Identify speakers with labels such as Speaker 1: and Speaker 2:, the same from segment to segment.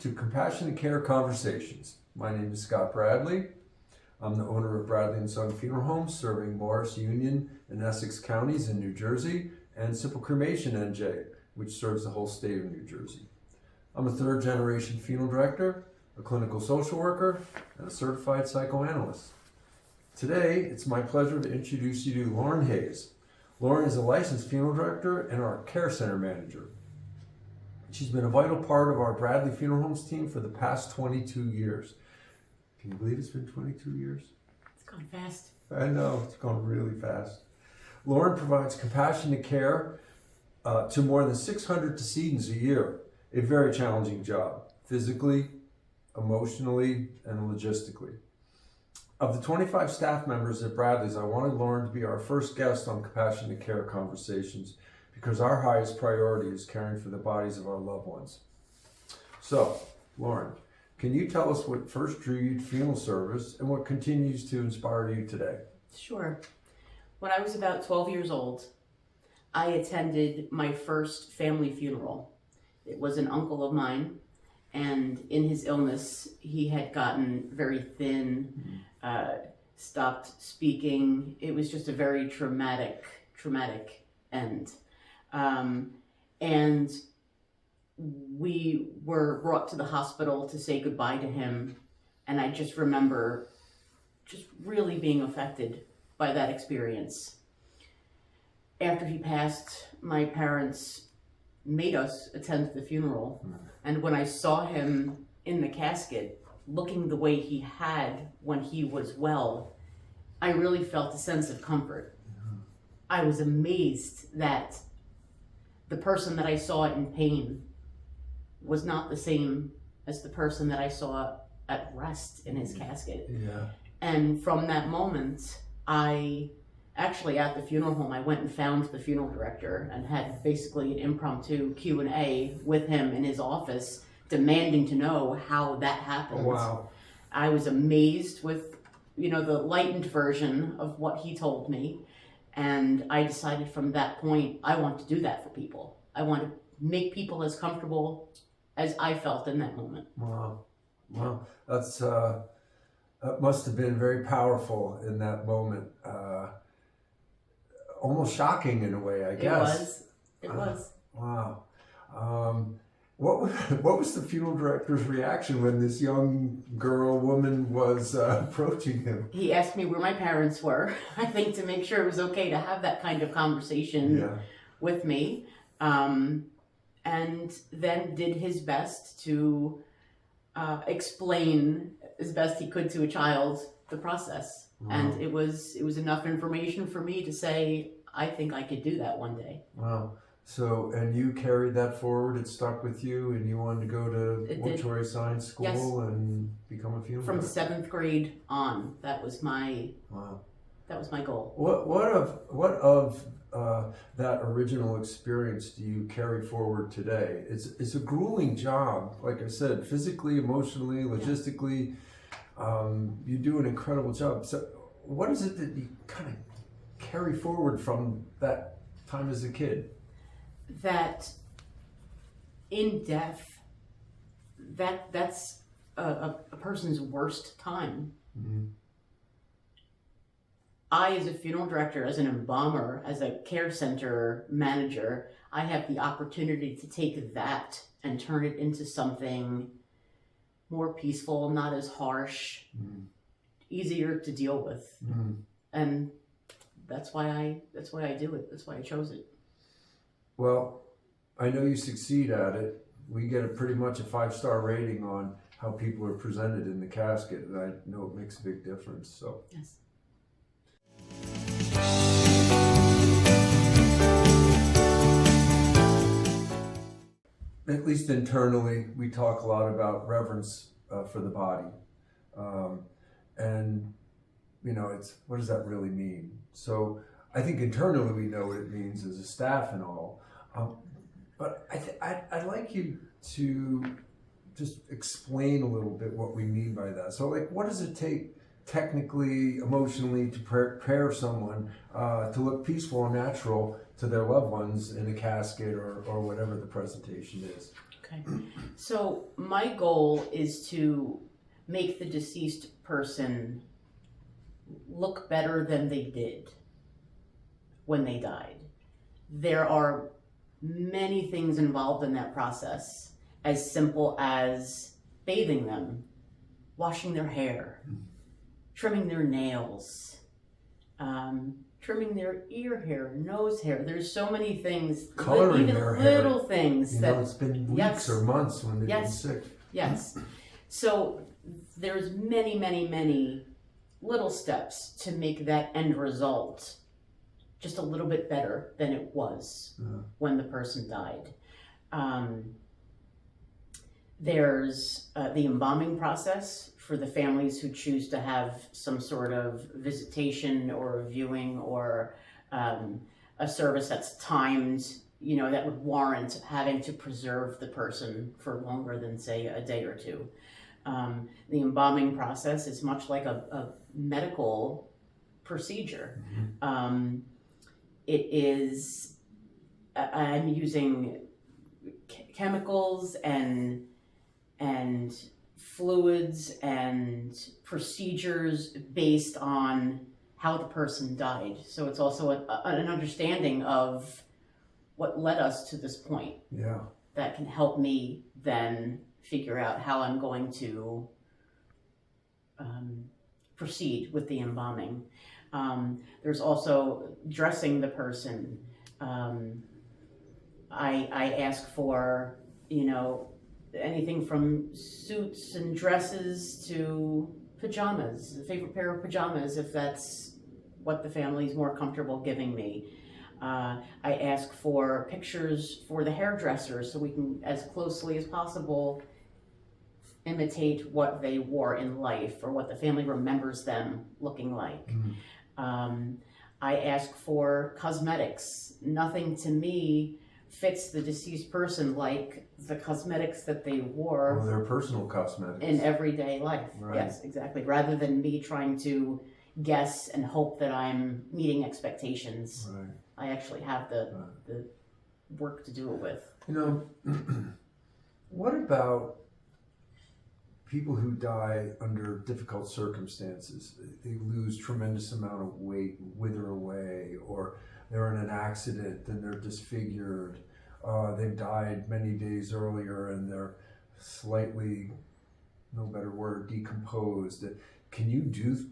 Speaker 1: to Compassionate Care Conversations. My name is Scott Bradley. I'm the owner of Bradley & Son Funeral Homes, serving Morris, Union, and Essex counties in New Jersey, and Simple Cremation NJ, which serves the whole state of New Jersey. I'm a third-generation funeral director, a clinical social worker, and a certified psychoanalyst. Today, it's my pleasure to introduce you to Lauren Hayes. Lauren is a licensed funeral director and our care center manager. She's been a vital part of our Bradley Funeral Homes team for the past 22 years. Can you believe it's been 22 years?
Speaker 2: It's gone fast.
Speaker 1: I know, it's gone really fast. Lauren provides compassionate care to more than 600 decedents a year. A very challenging job, physically, emotionally, and logistically. Of the 25 staff members at Bradley's, I wanted Lauren to be our first guest on Compassionate Care Conversations because our highest priority is caring for the bodies of our loved ones. So, Lauren, can you tell us what first drew you to funeral service and what continues to inspire you today?
Speaker 2: Sure. When I was about 12 years old, I attended my first family funeral. It was an uncle of mine, and in his illness, he had gotten very thin, stopped speaking. It was just a very traumatic end. And we were brought to the hospital to say goodbye to him, and I just remember just really being affected by that experience. After he passed, my parents made us attend the funeral, and when I saw him in the casket, looking the way he had when he was well, I really felt a sense of comfort. I was amazed that the person that I saw in pain was not the same as the person that I saw at rest in his casket.
Speaker 1: Yeah.
Speaker 2: And from that moment, I actually, at the funeral home, I went and found the funeral director and had basically an impromptu Q&A with him in his office, demanding to know how that happened.
Speaker 1: Oh, wow.
Speaker 2: I was amazed with, the lightened version of what he told me. And I decided from that point, I want to do that for people. I want to make people as comfortable as I felt in that moment.
Speaker 1: Wow. Wow. That's, that must have been very powerful in that moment. Almost shocking in a way, I guess.
Speaker 2: It was.
Speaker 1: Wow. What was the funeral director's reaction when this young woman was approaching him?
Speaker 2: He asked me where my parents were, I think to make sure it was okay to have that kind of conversation with me. And then did his best to explain as best he could to a child the process. Wow. And it was enough information for me to say, I think I could do that one day.
Speaker 1: Wow. So, and you carried that forward, it stuck with you, and you wanted to go to mortuary science school and become a funeral
Speaker 2: From
Speaker 1: director?
Speaker 2: 7th grade on, that was my goal.
Speaker 1: What of that original experience do you carry forward today? It's a grueling job, like I said, physically, emotionally, logistically. You do an incredible job. So what is it that you kind of carry forward from that time as a kid?
Speaker 2: That in death, that's a person's worst time.
Speaker 1: Mm-hmm.
Speaker 2: I, as a funeral director, as an embalmer, as a care center manager, I have the opportunity to take that and turn it into something more peaceful, not as harsh, easier to deal with. And that's why I do it. That's why I chose it.
Speaker 1: Well, I know you succeed at it. We get pretty much a 5-star rating on how people are presented in the casket, and I know it makes a big difference. So
Speaker 2: yes.
Speaker 1: At least internally, we talk a lot about reverence for the body. And, it's what does that really mean? So I think internally we know what it means as a staff and all. But I'd like you to just explain a little bit what we mean by that. So, what does it take technically, emotionally to prepare someone to look peaceful and natural to their loved ones in a casket or whatever the presentation is?
Speaker 2: Okay. So my goal is to make the deceased person look better than they did when they died. There are many things involved in that process, as simple as bathing them, washing their hair, trimming their nails, trimming their ear hair, nose hair. There's so many things,
Speaker 1: Coloring
Speaker 2: even
Speaker 1: their hair.
Speaker 2: little things
Speaker 1: You
Speaker 2: that
Speaker 1: know, it's been weeks
Speaker 2: Yes.
Speaker 1: or months when they've been
Speaker 2: Yes.
Speaker 1: sick.
Speaker 2: Yes. So there's many, many, many little steps to make that end result just a little bit better than it was when the person died. There's the embalming process for the families who choose to have some sort of visitation or a viewing or a service that's timed, you know, that would warrant having to preserve the person for longer than, say, a day or two. The embalming process is much like a medical procedure. It is, I'm using chemicals and fluids and procedures based on how the person died. So it's also an understanding of what led us to this point.
Speaker 1: Yeah.
Speaker 2: That can help me then figure out how I'm going to proceed with the embalming. There's also dressing the person. I ask for, you know, anything from suits and dresses to pajamas, a favorite pair of pajamas if that's what the family's more comfortable giving me. I ask for pictures for the hairdresser so we can, as closely as possible, imitate what they wore in life or what the family remembers them looking like. I ask for cosmetics. Nothing to me fits the deceased person like the cosmetics that they wore
Speaker 1: Or their personal cosmetics.
Speaker 2: in everyday life.
Speaker 1: Right.
Speaker 2: Yes, exactly. Rather than me trying to guess and hope that I'm meeting expectations.
Speaker 1: Right.
Speaker 2: I actually have the work to do it with.
Speaker 1: You know, what about people who die under difficult circumstances? They lose tremendous amount of weight, wither away, or they're in an accident and they're disfigured. They've died many days earlier and they're slightly, no better word, decomposed. Can you do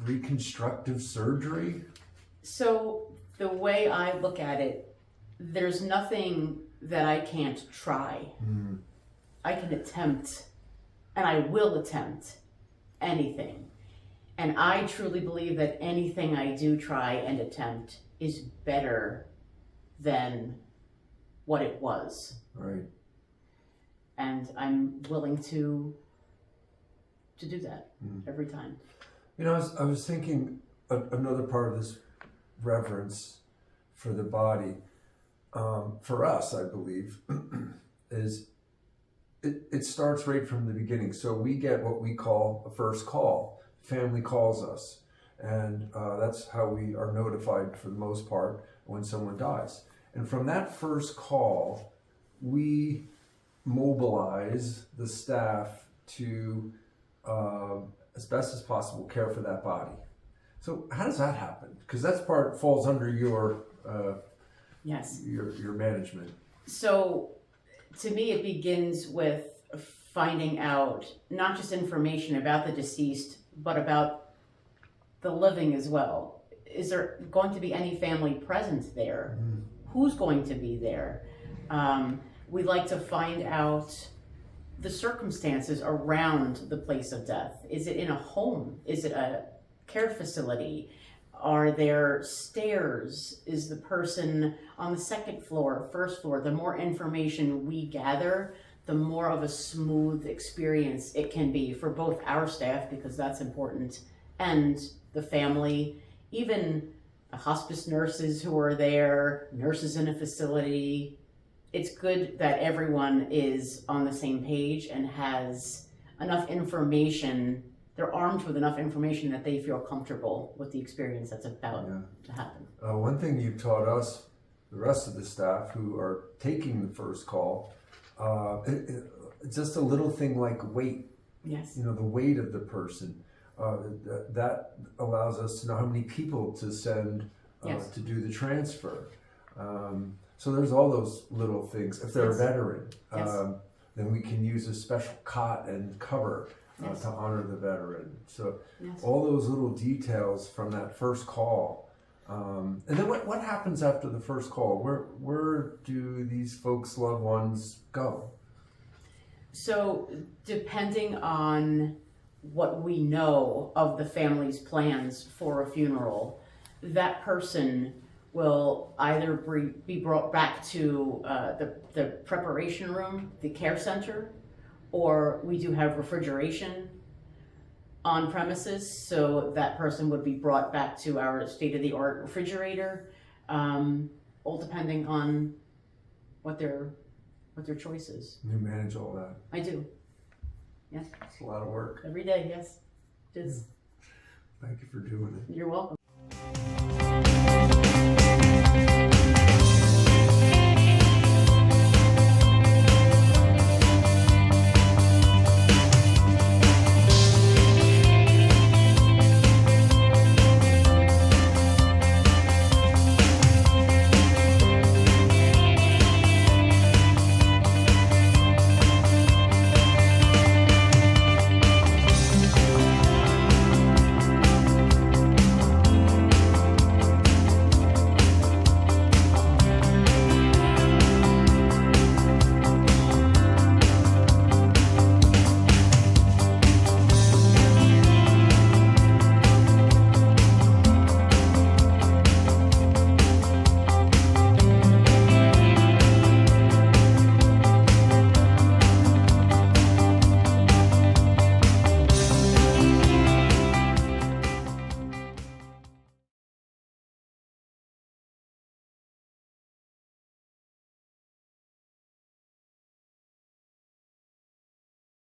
Speaker 1: reconstructive surgery?
Speaker 2: So the way I look at it, there's nothing that I can't try. I can attempt, and I will attempt anything. And I truly believe that anything I do try and attempt is better than what it was.
Speaker 1: Right.
Speaker 2: And I'm willing to do that every time.
Speaker 1: You know, I was thinking another part of this reverence for the body, for us, I believe, is it starts right from the beginning. So we get what we call a first call. Family calls us, and that's how we are notified for the most part when someone dies. And from that first call, we mobilize the staff to, as best as possible, care for that body. So how does that happen? Because that part falls under your
Speaker 2: Yes.
Speaker 1: your management.
Speaker 2: So to me, it begins with finding out not just information about the deceased, but about the living as well. Is there going to be any family present there? Who's going to be there? We like to find out the circumstances around the place of death. Is it in a home? Is it a care facility? Are there stairs? Is the person on the second floor, first floor? The more information we gather, the more of a smooth experience it can be for both our staff, because that's important, and the family, even hospice nurses who are there, nurses in a facility. It's good that everyone is on the same page and has enough information. They're armed with enough information that they feel comfortable with the experience that's about to happen.
Speaker 1: One thing you've taught us, the rest of the staff who are taking the first call, Just a little thing like weight.
Speaker 2: Yes.
Speaker 1: You know, the weight of the person. That allows us to know how many people to send
Speaker 2: Yes.
Speaker 1: to do the transfer. So there's all those little things. If they're
Speaker 2: Yes.
Speaker 1: a veteran,
Speaker 2: Yes.
Speaker 1: then we can use a special cot and cover
Speaker 2: Yes.
Speaker 1: to honor the veteran. So
Speaker 2: Yes.
Speaker 1: all those little details from that first call. And then what happens after the first call? Where do these folks' loved ones go?
Speaker 2: So, depending on what we know of the family's plans for a funeral, that person will either be brought back to the preparation room, the care center, or we do have refrigeration on premises, so that person would be brought back to our state-of-the-art refrigerator, all depending on what their choice is.
Speaker 1: You manage all that.
Speaker 2: I do. Yes.
Speaker 1: It's a lot of work.
Speaker 2: Every day, yes. It is.
Speaker 1: Thank you for doing it.
Speaker 2: You're welcome.